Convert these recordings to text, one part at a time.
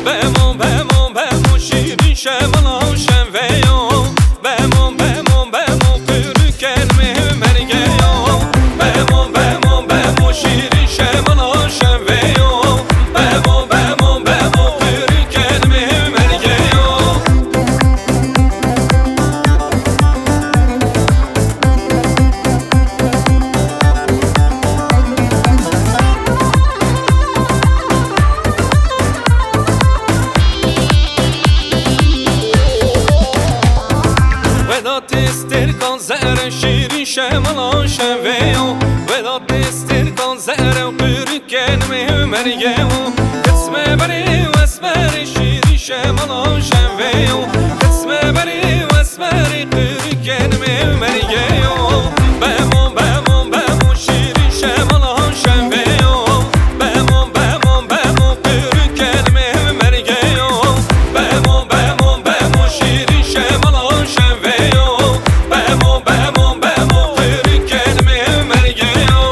بمون بمون بمون شیرین شمالا شنویو بمون بمون بمون قیری کلمه مرگیو بمون بمون بمون شیرین شمالا شنویو بمون بمون بمون قیری کلمه مرگیو وداد استرکان زهر شیرین شمالا شنویو وداد استرکان زهر قیری کلمه مرگیو اسم بری و اسمری شیرین شمالا شنویو اسم بری و اسمری قیری کلمه مرگیو بمون بمون بمون شیرین شمالا شنویو بمون بمون بمون قیری کلمه مرگیو بمون بمون بمون شیرین شمالا شنویو بمون بمون بمون قیری کلمه مرگیو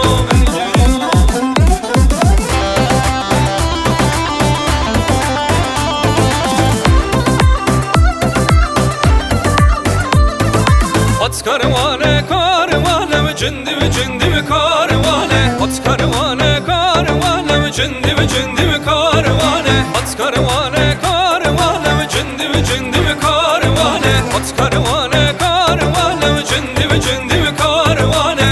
At karvane karvane ve cindi ve cindi ve karvane At karvane karvane ve cindi ve cindi ve karvane At karvane karvane ve cindi ve cindi ve karvane At karvane karvane ve cindi ve cindi ve karvane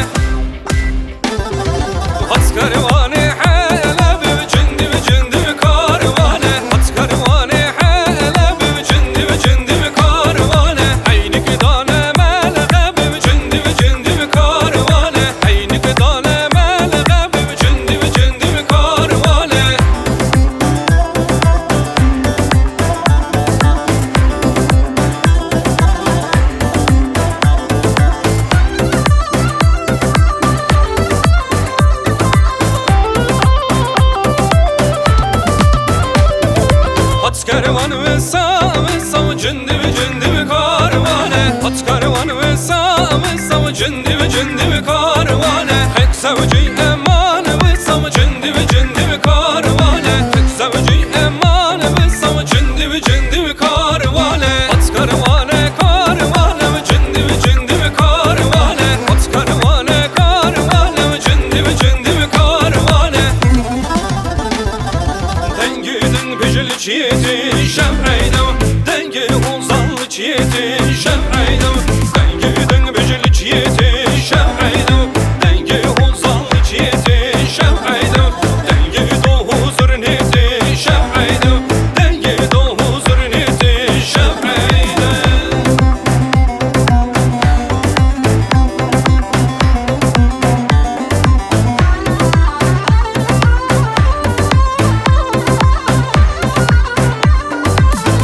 At karvane halab ve cindi ve cindi ve karvane At karvane halab ve cindi ve cindi ve karvane Ayni gidane Kervan ve sağ cindi ve cindi ve karvane At kervan ve sağ cindi ve cindi ve karvane Hek sevci eman ve sağ cindi ve cindi ve karvane Hek sevci eman ve sağ cindi ve cindi ve karvane At kervane karvane ve cindi ve cindi ve karvane At kervane karvane ve cindi ve cindi ve karvane Dengidin bijil çiğdi şem'eydim Dengi uzanlı çiğdi şem'eydim Dengidin bijil çiğdi şem'eydim Dengi uzanlı çiğdi şem'eydim Dengi doğuzur neti şem'eydim Dengi doğuzur neti şem'eydim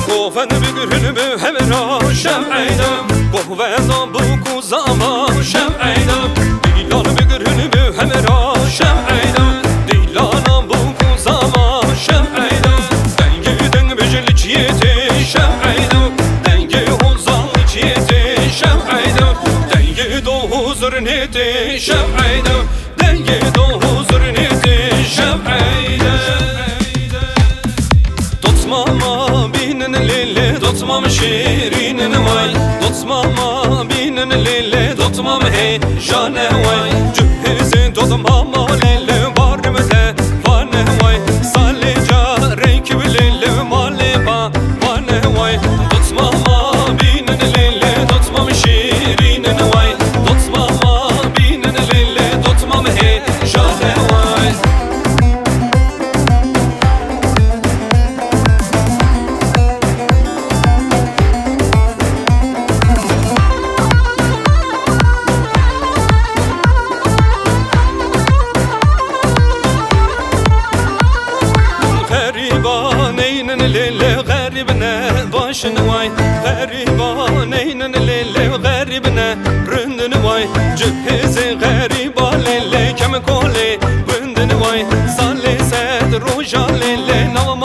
Goven bigrin be hemera şem'eydim Goven bu kuzama şem'eydim Dilan bigrin be hemera şem'eydim Dilan bu kuzama şem'eydim Dengiden bijil çiğdi şem'eydim Dengi uzanlı çiğdi şem'eydim Dengi doğuzur neti şem'eydim Dengi doğuzur neti şem'eydim Tutmama binin lili tutmam şirinin vay Tutmama binin lili tutmam hey jane vay Cühizin tutmama lili barmete vane vay Salica renkib lili maliba vane vay Tutmama binin lili tutmam şirinin vay Tutmama binin lili tutmam hey jane vay غريبنا باش نواي غريبانين الليل غريبنا رند نواي جهزي غريبا ليلي كم كولي رند نواي صلي ساد روجا ليلي نوم